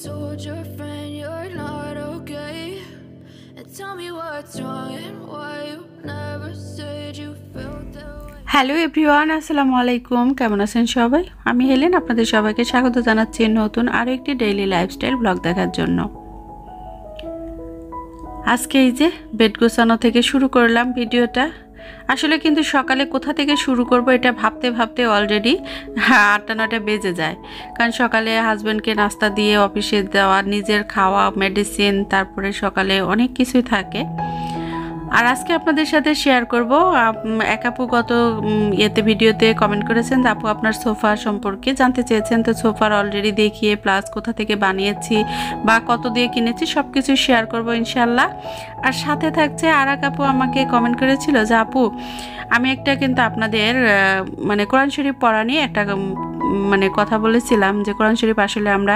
told your friend you're not okay? And tell me what's wrong and why you never said you felt that way. Hello everyone, আসসালামু আলাইকুম। কেমন আছেন সবাই? আমি Helen আপনাদের সবাইকে স্বাগত জানাচ্ছি নতুন আরও একটি ডেইলি লাইফস্টাইল ব্লগ দেখার জন্য। আজকে এই যে বেড গোছানো থেকে শুরু করলাম ভিডিওটা। আসলে কিন্তু সকালে কোথা থেকে শুরু করব এটা ভাবতে ভাবতে অলরেডি 8-9টা বেজে যায়, কারণ সকালে হাজব্যান্ডকে নাস্তা দিয়ে অফিসে যাওয়া, নিজের খাওয়া, মেডিসিন, তারপরে সকালে অনেক কিছুই থাকে। আর আজকে আপনাদের সাথে শেয়ার করব, এক আপু গত ভিডিওতে কমেন্ট করেছেন যে আপু আপনার সোফা সম্পর্কে জানতে চেয়েছেন। তো সোফার অলরেডি দেখিয়ে প্লাস কোথা থেকে বানিয়েছি বা কত দিয়ে কিনেছি সব কিছু শেয়ার করব ইনশাল্লাহ। আর সাথে থাকছে আর এক আপু আমাকে কমেন্ট করেছিল যে আপু আমি একটা কিন্তু আপনাদের কোরআন শরীফ পড়া নিয়ে একটা কথা বলেছিলাম যে কোরআন শরীফ আসলে আমরা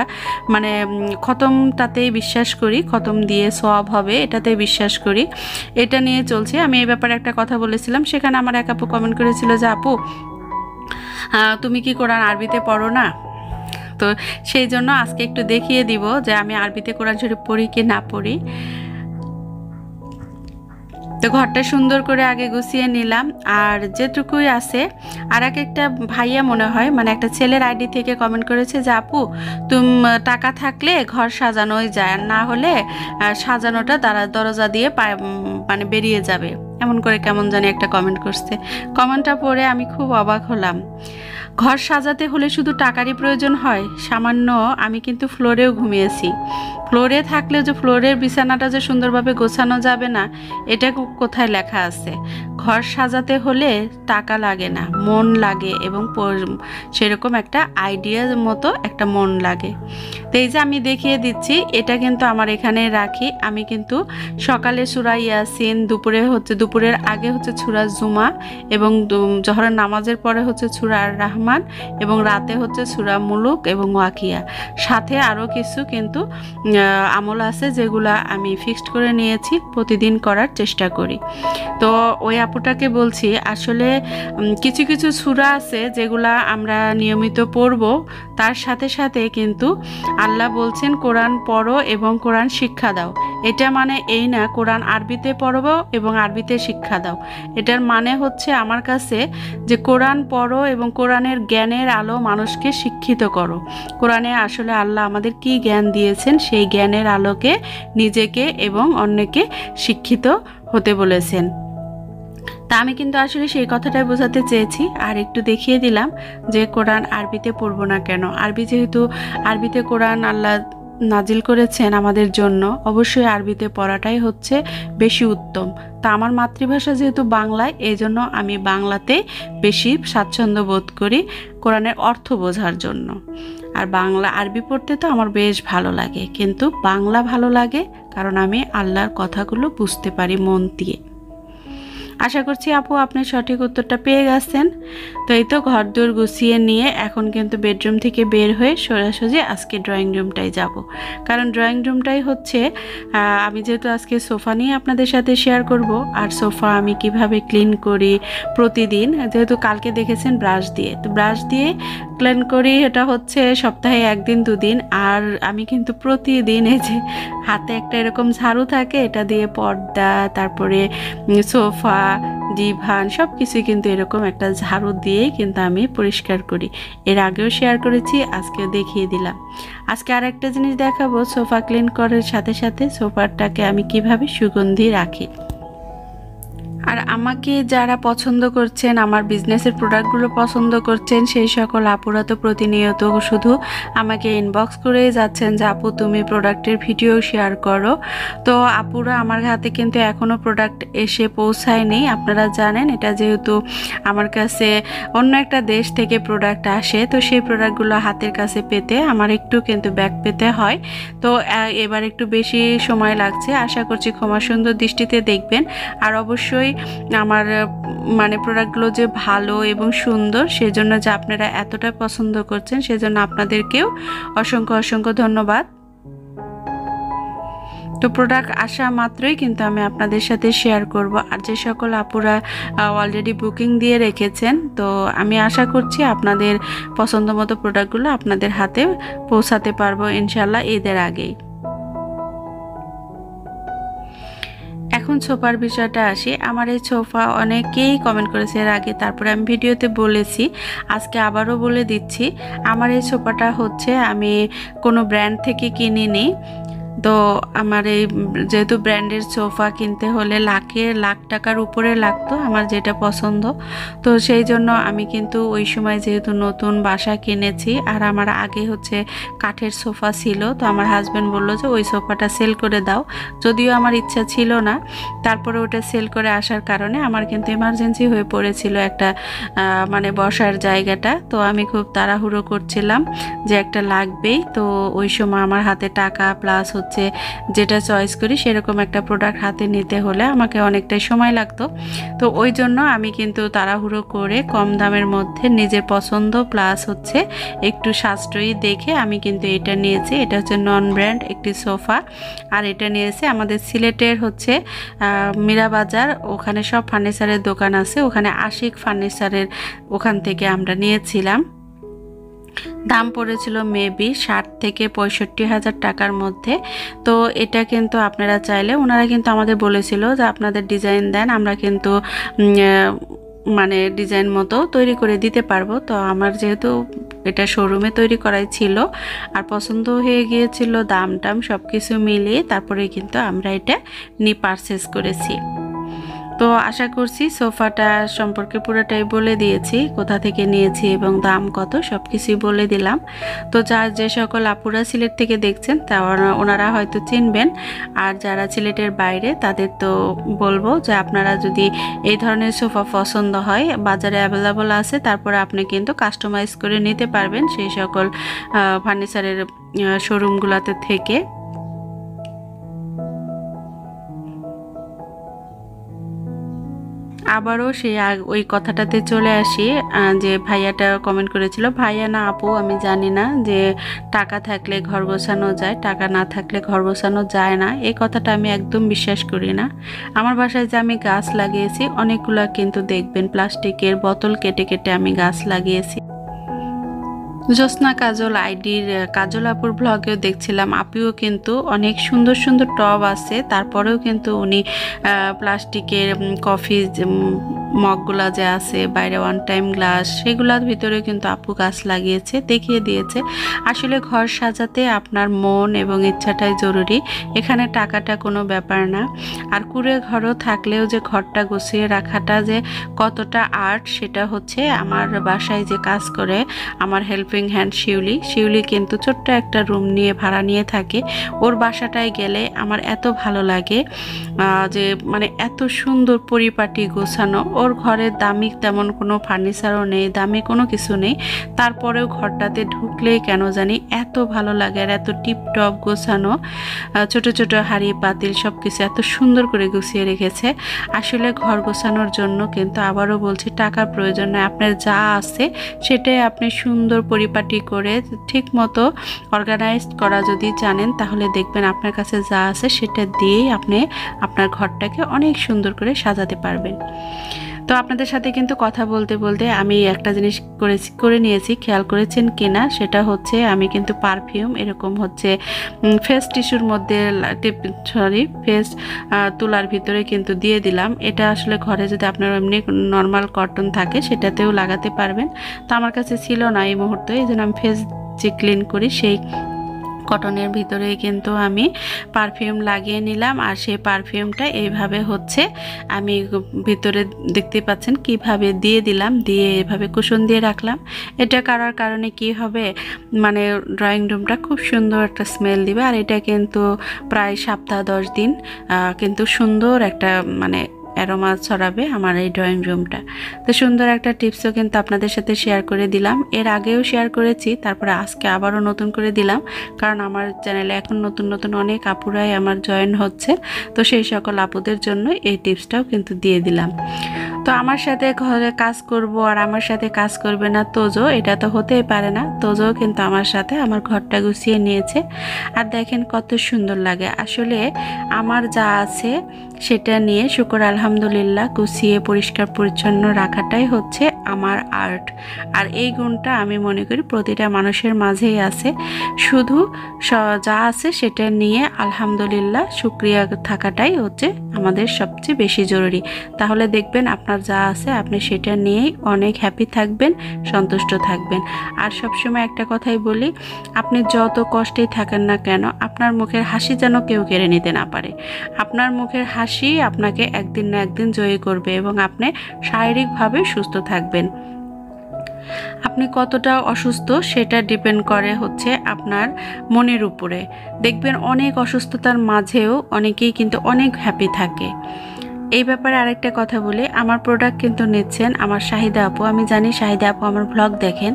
খতমটাতেই বিশ্বাস করি, খতম দিয়ে সওয়াব হবে এটাতেই বিশ্বাস করি, এটা নিয়ে চলছে। আমি এই ব্যাপারে একটা কথা বলেছিলাম, সেখানে আমার এক আপু কমেন্ট করেছিল যে আপু তুমি কি কোরআন আরবিতে পড়ো না? তো সেই জন্য আজকে একটু দেখিয়ে দিব যে আমি আরবিতে কোরআন শরীফ পড়ি কি না পড়ি। তো ঘরটা সুন্দর করে আগে গুছিয়ে নিলাম। আর যেটুকুই আছে, আর একটা ভাইয়া মনে হয় একটা ছেলের আইডি থেকে কমেন্ট করেছে যে আপু টাকা থাকলে ঘর সাজানোই যায়, আর না হলে সাজানোটা দরজা দিয়ে বেরিয়ে যাবে, এমন করে কেমন জানি একটা কমেন্ট করছে। কমেন্টটা পড়ে আমি খুব অবাক হলাম। ঘর সাজাতে হলে শুধু টাকারই প্রয়োজন হয়? সামান্য আমি কিন্তু ফ্লোরেও ঘুমিয়েছি। ফ্লোরে থাকলে যে ফ্লোরের বিছানাটা যে সুন্দরভাবে গোছানো যাবে না, এটা কোথায় লেখা আছে? ঘর সাজাতে হলে টাকা লাগে না, মন লাগে, এবং সেরকম একটা আইডিয়ার মতো একটা মন লাগে। তো এই যে আমি দেখিয়ে দিচ্ছি, এটা কিন্তু আমার এখানে রাখি। আমি কিন্তু সকালে সূরা ইয়াসিন, দুপুরের আগে হচ্ছে সূরা জুমা, এবং জোহরের নামাজের পরে হচ্ছে সূরা আর রহমান, এবং রাতে হচ্ছে সূরা মুলুক এবং ওয়াকিয়া। সাথে আরও কিছু কিন্তু আমল আছে যেগুলা আমি ফিক্সড করে নিয়েছি, প্রতিদিন করার চেষ্টা করি। তো ওই আপুটাকে বলছি আসলে কিছু কিছু সূরা আছে যেগুলা আমরা নিয়মিত পড়ব, তার সাথে সাথে কিন্তু আল্লাহ বলছেন কোরআন পড়ো এবং কোরআন শিক্ষা দাও। এটা এই না কোরআন আরবিতে পড়বো এবং আরবিতে শিক্ষা দাও। এটার হচ্ছে আমার কাছে যে কোরআন পড়ো এবং কোরআনের জ্ঞানের আলো মানুষকে শিক্ষিত করো। কোরআনে আসলে আল্লাহ আমাদের কি জ্ঞান দিয়েছেন, সেই জ্ঞানের আলোকে নিজেকে এবং অন্যকে শিক্ষিত হতে বলেছেন। তা আমি কিন্তু আসলে সেই কথাটাই বোঝাতে চেয়েছি। আর একটু দেখিয়ে দিলাম যে কোরআন আরবিতে পড়বো না কেন। যেহেতু আরবিতে কোরআন আল্লাহ নাজিল করেছেন আমাদের জন্য, অবশ্যই আরবিতে পড়াটাই হচ্ছে বেশি উত্তম। তা আমার মাতৃভাষা যেহেতু বাংলায়, এই জন্য আমি বাংলাতে বেশি স্বাচ্ছন্দ্য বোধ করি কোরআনের অর্থ বোঝার জন্য। আর আরবি পড়তে তো আমার বেশ ভালো লাগে, কিন্তু বাংলা ভালো লাগে কারণ আমি আল্লাহর কথাগুলো বুঝতে পারি মন দিয়ে। আশা করছি আপু আপনি সঠিক উত্তরটা পেয়ে গেছেন। তো এই তো ঘর দূর গুছিয়ে নিয়ে এখন কিন্তু বেডরুম থেকে বের হয়ে সোজাসুজি আজকে ড্রয়িং রুমটাই যাব, কারণ ড্রয়িং রুমটাই হচ্ছে আমি যেহেতু আজকে সোফা নিয়ে আপনাদের সাথে শেয়ার করব। আর সোফা আমি কিভাবে ক্লিন করি প্রতিদিন, যেহেতু কালকে দেখেছেন ব্রাশ দিয়ে, তো ব্রাশ দিয়ে ক্লিন করি, এটা হচ্ছে সপ্তাহে 1-2 দিন। আর আমি কিন্তু প্রতিদিন এই যে হাতে একটা এরকম ঝাড়ু থাকে, এটা দিয়ে পর্দা, তারপরে সোফা, ডিভান সব কিছুই কিন্তু এরকম একটা ঝাড়ু দিয়েই কিন্তু আমি পরিষ্কার করি। এর আগেও শেয়ার করেছি, আজকেও দেখিয়ে দিলাম। আজকে আর একটা জিনিস দেখাবো, সোফা ক্লিন করার সাথে সাথে সোফাটাকে আমি কিভাবে সুগন্ধি রাখি। আর আমাকে যারা পছন্দ করছেন, আমার বিজনেসের প্রোডাক্টগুলো পছন্দ করছেন, সেই সকল আপুরা তো প্রতিনিয়ত শুধু আমাকে ইনবক্স করে যাচ্ছেন যে আপু তুমি প্রোডাক্টের ভিডিও শেয়ার করো। তো আপুরা আমার হাতে কিন্তু এখনও প্রোডাক্ট এসে পৌঁছায়নি। আপনারা জানেন এটা যেহেতু আমার কাছে অন্য একটা দেশ থেকে প্রোডাক্ট আসে, তো সেই প্রোডাক্টগুলো হাতের কাছে পেতে আমার একটু কিন্তু ব্যাক পেতে হয়। তো এবার একটু বেশি সময় লাগছে, আশা করছি ক্ষমা সুন্দর দৃষ্টিতে দেখবেন। আর অবশ্যই আমার প্রোডাক্টগুলো যে ভালো এবং সুন্দর, সেজন্য যে আপনারা এতটা পছন্দ করছেন, সেজন্য আপনাদেরকেও অসংখ্য অসংখ্য ধন্যবাদ। তো প্রোডাক্ট আসা মাত্রই কিন্তু আমি আপনাদের সাথে শেয়ার করব। আর যে সকল আপুরা অলরেডি বুকিং দিয়ে রেখেছেন, তো আমি আশা করছি আপনাদের পছন্দ মতো প্রোডাক্টগুলো আপনাদের হাতে পৌঁছাতে পারবো ইনশাল্লাহ ঈদের আগেই। এখন সোফার বিষয়টা আসি। আমার এই সোফা অনেকেই কমেন্ট করেছে এর আগে, তারপরে আমি ভিডিওতে বলেছি, আজকে আবারও বলে দিচ্ছি। আমার এই সোফাটা হচ্ছে আমি কোনো ব্র্যান্ড থেকে কিনিনি। তো আমার এই যেহেতু ব্র্যান্ডের সোফা কিনতে হলে লাখ টাকার উপরে লাগতো আমার যেটা পছন্দ, তো সেই জন্য আমি কিন্তু ওই সময় যেহেতু নতুন বাসা কিনেছি আর আমার আগে হচ্ছে কাঠের সোফা ছিল, তো আমার হাজব্যান্ড বললো যে ওই সোফাটা সেল করে দাও। যদিও আমার ইচ্ছা ছিল না, তারপরে ওটা সেল করে আসার কারণে আমার কিন্তু এমার্জেন্সি হয়ে পড়েছিল একটা মানে বসার জায়গাটা। তো আমি খুব তাড়াহুড়ো করছিলাম যে একটা লাগবেই। তো ওই সময় আমার হাতে টাকা প্লাস যেটা চয়েস করি সেরকম একটা প্রোডাক্ট হাতে নিতে হলে আমাকে অনেকটাই সময় লাগতো। তো ওই জন্য আমি কিন্তু তাড়াহুড়ো করে কম দামের মধ্যে নিজের পছন্দ প্লাস একটু সাশ্রয়ী দেখে আমি কিন্তু এটা নিয়েছি। এটা হচ্ছে নন ব্র্যান্ড একটি সোফা। আর এটা নিয়েছে আমাদের সিলেটের মীরাবাজার, ওখানে সব ফার্নিচারের দোকান আছে, ওখানে আশিক ফার্নিচারের ওখান থেকে আমরা নিয়েছিলাম। দাম পড়েছিল মেবি 60 থেকে 65,000 টাকার মধ্যে। তো এটা কিন্তু আপনারা চাইলে, ওনারা কিন্তু আমাদের বলেছিল যে আপনাদের ডিজাইন দেন, আমরা কিন্তু মানে ডিজাইন মতো তৈরি করে দিতে পারবো। তো আমার যেহেতু এটা শোরুমে তৈরি করাই ছিল আর পছন্দ হয়ে গিয়েছিল, দাম টাম সব কিছু মিলিয়ে তারপরে কিন্তু আমরা এটা পারচেস করেছি। তো আশা করছি সোফাটা সম্পর্কে পুরোটাই বলে দিয়েছি, কোথা থেকে নিয়েছি এবং দাম কত সব কিছুই বলে দিলাম। তো যে সকল আপুরা সিলেট থেকে দেখছেন তা ওনারা হয়তো চিনবেন, আর যারা সিলেটের বাইরে তাদের তো বলবো যে আপনারা যদি এই ধরনের সোফা পছন্দ হয় বাজারে অ্যাভেলেবল আছে, তারপরে আপনি কিন্তু কাস্টমাইজ করে নিতে পারবেন সেই সকল ফার্নিচারের শোরুমগুলোতে থেকে। আবারও সেই ওই কথাটাতে চলে আসি যে ভাইয়াটা কমেন্ট করেছিল, ভাইয়া না আপু আমি জানি না যে টাকা থাকলে ঘর গোছানো যায়, টাকা না থাকলে ঘর গোছানো যায় না। এই কথাটা আমি একদম বিশ্বাস করি না। আমার বাসায় যে আমি গাছ লাগিয়েছি অনেকগুলো, কিন্তু দেখবেন প্লাস্টিকের বোতল কেটে কেটে আমি গাছ লাগিয়েছি। জ্যোৎস্না কাজল আইডির কাজল আপুর ব্লগেও দেখছিলাম, আপুও কিন্তু অনেক সুন্দর সুন্দর টব আছে, তারপরেও কিন্তু উনি প্লাস্টিকের কফি মগগুলা যে আছে বাইরে ওয়ান টাইম গ্লাস, সেগুলোর ভিতরেও কিন্তু আপু গাছ লাগিয়েছে, দেখিয়ে দিয়েছে। আসলে ঘর সাজাতে আপনার মন এবং ইচ্ছাটাই জরুরি, এখানে টাকাটা কোনো ব্যাপার না। আর কুড়ে ঘরও থাকলেও যে ঘরটা গুছিয়ে রাখাটা যে কতটা আর্ট, সেটা আমার বাসায় যে কাজ করে আমার হেল্পিং হ্যান্ড শিউলি কিন্তু ছোট্ট একটা রুম নিয়ে ভাড়া নিয়ে থাকে। ওর বাসাটায় গেলে আমার এত ভালো লাগে যে মানে এত সুন্দর পরিপাটি গোছানো। ওর ঘরে দামি তেমন কোনো ফার্নিচারও নেই, দামি কোনো কিছু নেই, তারপরেও ঘরটাতে ঢুকলেই কেন জানি এত ভালো লাগে আর এত টিপটপ গোছানো। ছোট ছোট হাঁড়ি পাতিল সব কিছু এত সুন্দর করে গুছিয়ে রেখেছে। আসলে ঘর গোছানোর জন্য কিন্তু আবারও বলছি টাকার প্রয়োজন নয়, আপনার যা আছে সেটাই আপনি সুন্দর পরিপাটি করে ঠিক মতো অর্গানাইজ করা যদি জানেন, তাহলে দেখবেন আপনার কাছে যা আছে সেটা দিয়েই আপনি আপনার ঘরটাকে অনেক সুন্দর করে সাজাতে পারবেন। তো আপনাদের সাথে কিন্তু কথা বলতে বলতে আমি একটা জিনিস করে নিয়েছি, খেয়াল করেছেন কিনা, সেটা আমি কিন্তু পারফিউম এরকম ফেস টিস্যুর মধ্যে ফেস তুলার ভিতরে কিন্তু দিয়ে দিলাম। এটা আসলে ঘরে যদি আপনার এমনি নর্মাল কটন থাকে সেটাতেও লাগাতে পারবেন। তো আমার কাছে ছিল না এই মুহূর্তে, এই জন্য আমি ফেস যে ক্লিন করি সেই কটনের ভিতরে কিন্তু আমি পারফিউম লাগিয়ে নিলাম। আর সেই পারফিউমটা এইভাবে আমি ভিতরে দেখতে পাচ্ছেন কিভাবে দিয়ে দিলাম, দিয়ে এভাবে কুশন দিয়ে রাখলাম। এটা করার কারণে কি হবে, মানে ড্রয়িং রুমটা খুব সুন্দর একটা স্মেল দিবে। আর এটা কিন্তু প্রায় সপ্তাহ 10 দিন কিন্তু সুন্দর একটা মানে অ্যারোমা ছড়াবে আমার এই ড্রয়িং রুমটা। তো সুন্দর একটা টিপসও কিন্তু আপনাদের সাথে শেয়ার করে দিলাম, এর আগেও শেয়ার করেছি, তারপরে আজকে আবারও নতুন করে দিলাম, কারণ আমার চ্যানেলে এখন নতুন নতুন অনেক আপুরাই আমার জয়েন হচ্ছে, তো সেই সকল আপুদের জন্য এই টিপসটাও কিন্তু দিয়ে দিলাম। তো আমার সাথে ঘরে কাজ করব আর আমার সাথে কাজ করবে না তোজো, এটা তো হতেই পারে না। তোজো কিন্তু আমার সাথে আমার ঘরটা গুছিয়ে নিয়েছে, আর দেখেন কত সুন্দর লাগে। আসলে আমার যা আছে সেটা নিয়ে শুকর আলহামদুলিল্লাহ, গুছিয়ে পরিষ্কার পরিচ্ছন্ন রাখাটাই হচ্ছে আমার আর্ট। আর এই গুণটা আমি মনে করি প্রতিটা মানুষের মাঝেই আছে, শুধু যা আছে সেটা নিয়ে আলহামদুলিল্লাহ শুকরিয়া থাকাটাই হচ্ছে আমাদের সবচেয়ে বেশি জরুরি। তাহলে দেখবেন আপনার যা আছে আপনি সেটা নিয়েই অনেক হ্যাপি থাকবেন, সন্তুষ্ট থাকবেন। আর সবসময় একটা কথাই বলি, আপনি যত কষ্টেই থাকেন না কেন, আপনার মুখের হাসি যেন কেউ কেড়ে নিতে না পারে। আপনার মুখের হাসি আপনাকে একদিন না একদিন জয়ী করবে এবং আপনি শারীরিকভাবে সুস্থ থাকবেন। আপনি কতটা অসুস্থ সেটা ডিপেন্ড করে হচ্ছে আপনার মনের উপরে। দেখবেন অনেক অসুস্থতার মাঝেও অনেকেই কিন্তু অনেক হ্যাপি থাকে। এই ব্যাপারে আরেকটা কথা বলি, আমার প্রোডাক্ট কিন্তু নিচ্ছেন আমার শাহিদা আপু। আমি জানি শাহিদা আপু আমার ব্লগ দেখেন,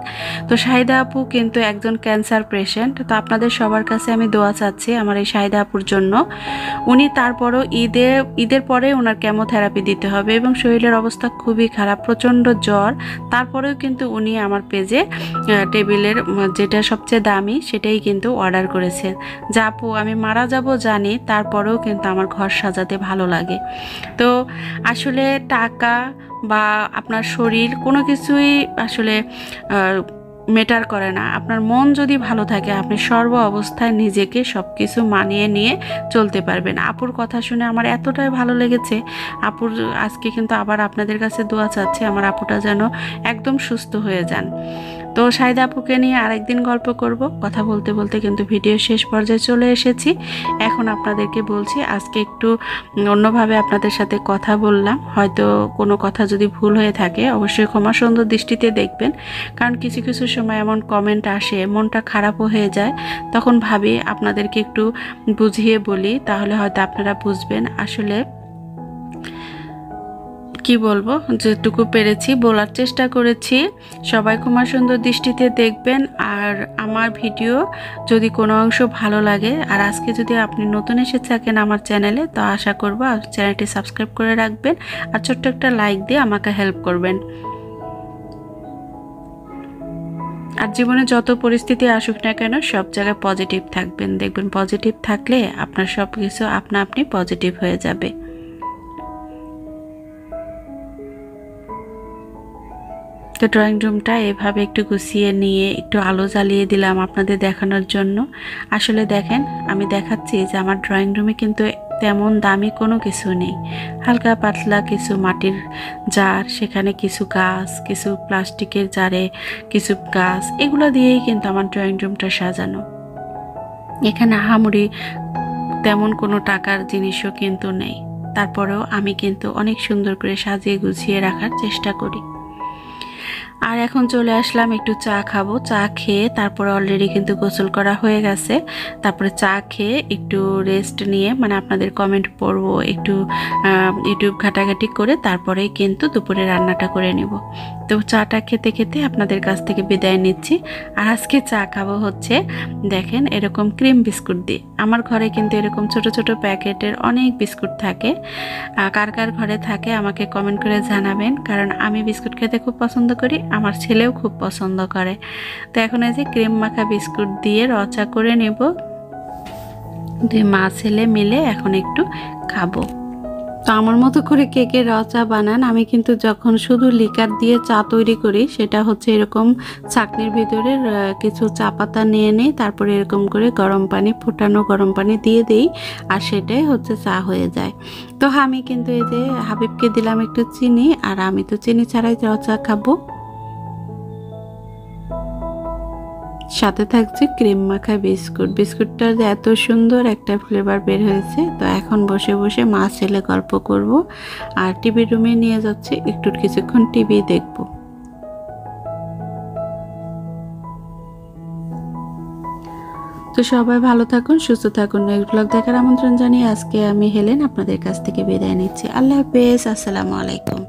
তো শাহিদা আপু কিন্তু একজন ক্যান্সার পেশেন্ট। তো আপনাদের সবার কাছে আমি দোয়া চাচ্ছি আমার এই শাহিদা আপুর জন্য। উনি তারপরও ঈদের পরে ওনার কেমোথেরাপি দিতে হবে এবং শরীরের অবস্থা খুবই খারাপ, প্রচণ্ড জ্বর। তারপরেও কিন্তু উনি আমার পেজে টেবিলের যেটা সবচেয়ে দামি সেটাই কিন্তু অর্ডার করেছেন। যা আপু আমি মারা যাব জানি, তারপরেও কিন্তু আমার ঘর সাজাতে ভালো লাগে। তো আসলে টাকা বা আপনার শরীর কোনো কিছুই আসলে ম্যাটার করে না। আপনার মন যদি ভালো থাকে আপনি সর্ব অবস্থায় নিজেকে সব কিছু মানিয়ে নিয়ে চলতে পারবেন। আপুর কথা শুনে আমার এতটাই ভালো লেগেছে। আপুর আজকে কিন্তু আবার আপনাদের কাছে দোয়া চাচ্ছি আমার আপুটা যেন একদম সুস্থ হয়ে যান। তো শাহিদা আপুকে নিয়ে আরেকদিন গল্প করব। কথা বলতে বলতে কিন্তু ভিডিও শেষ পর্যায়ে চলে এসেছি। এখন আপনাদেরকে বলছি, আজকে একটু অন্যভাবে আপনাদের সাথে কথা বললাম, হয়তো কোনো কথা যদি ভুল হয়ে থাকে অবশ্যই ক্ষমা সুন্দর দৃষ্টিতে দেখবেন। কারণ কিছু কিছু সময় এমন কমেন্ট আসে মনটা খারাপও হয়ে যায়, তখন ভাবি আপনাদেরকে একটু বুঝিয়ে বলি, তাহলে হয়তো আপনারা বুঝবেন। আসলে কি বলবো, যেটুকু পেরেছি বলার চেষ্টা করেছি। সবাই ক্ষমা সুন্দর দৃষ্টিতে দেখবেন। আর আমার ভিডিও যদি কোনো অংশ ভালো লাগে, আর আজকে যদি আপনি নতুন এসে থাকেন আমার চ্যানেলে, তো আশা করব চ্যানেলটি সাবস্ক্রাইব করে রাখবেন আর ছোট্ট একটা লাইক দিয়ে আমাকে হেল্প করবেন। আর জীবনে যত পরিস্থিতি আসুক না কেন সব জায়গায় পজিটিভ থাকবেন। দেখবেন পজিটিভ থাকলে আপনার সব কিছু আপনা আপনি পজিটিভ হয়ে যাবে। তো ড্রয়িং রুমটা এভাবে একটু গুছিয়ে নিয়ে একটু আলো জ্বালিয়ে দিলাম আপনাদের দেখানোর জন্য। আসলে দেখেন আমি দেখাচ্ছি যে আমার ড্রয়িং রুমে কিন্তু তেমন দামি কোনো কিছু নেই, হালকা পাতলা কিছু মাটির জার, সেখানে কিছু গাছ, কিছু প্লাস্টিকের জারে কিছু গাছ, এগুলো দিয়েই কিন্তু আমার ড্রয়িং রুমটা সাজানো। এখানে আহামরি তেমন কোনো টাকার জিনিসও কিন্তু নেই, তারপরেও আমি কিন্তু অনেক সুন্দর করে সাজিয়ে গুছিয়ে রাখার চেষ্টা করি। আর এখন চলে আসলাম একটু চা খাবো। চা খেয়ে তারপরে অলরেডি কিন্তু গোসল করা হয়ে গেছে। তারপরে চা খেয়ে একটু রেস্ট নিয়ে, মানে আপনাদের কমেন্ট পড়বো, একটু ইউটিউব ঘাটাঘাটি করে তারপরেই কিন্তু দুপুরে রান্নাটা করে নেব। তো চাটা খেতে খেতে আপনাদের কাছ থেকে বিদায় নিচ্ছি। আর আজকে চা খাবো হচ্ছে দেখেন এরকম ক্রিম বিস্কুট দিয়ে। আমার ঘরে কিন্তু এরকম ছোট ছোট প্যাকেটের অনেক বিস্কুট থাকে। কার কার ঘরে থাকে আমাকে কমেন্ট করে জানাবেন, কারণ আমি বিস্কুট খেতে খুব পছন্দ করি, আমার ছেলেও খুব পছন্দ করে। তো এখন এই যে ক্রিম মাখা বিস্কুট দিয়ে রচা করে নেব, দুই মা ছেলে মিলে এখন একটু খাবো। তো আমার মতো করে কে কে রচা বানান? আমি কিন্তু যখন শুধু লিকার দিয়ে চা তৈরি করি সেটা হচ্ছে এরকম ছাঁকনির ভিতরে কিছু চা পাতা নিয়ে নিই, তারপরে এরকম করে গরম পানি, ফুটানো গরম পানি দিয়ে দিই, আর সেটাই হচ্ছে চা হয়ে যায়। তো আমি কিন্তু এই যে হাবিবকে দিলাম একটু চিনি, আর আমি তো চিনি ছাড়াই রচা খাবো। সাথে থাকছে ক্রিম মাখা বিস্কুট। বিস্কুটটার যে এত সুন্দর একটা ফ্লেভার বের হয়েছে। তো এখন বসে বসে মা ছেলে গল্প করব, আর টিভি রুমে নিয়ে যাচ্ছে, একটু কিছুক্ষণ টিভি দেখব। তো সবাই ভালো থাকুন, সুস্থ থাকুন। নেক্সট ব্লগ দেখার আমন্ত্রণ জানিয়ে আজকে আমি হেলেন আপনাদের কাছ থেকে বিদায় নিচ্ছি। আল্লাহ হাফেজ, আসসালামু আলাইকুম।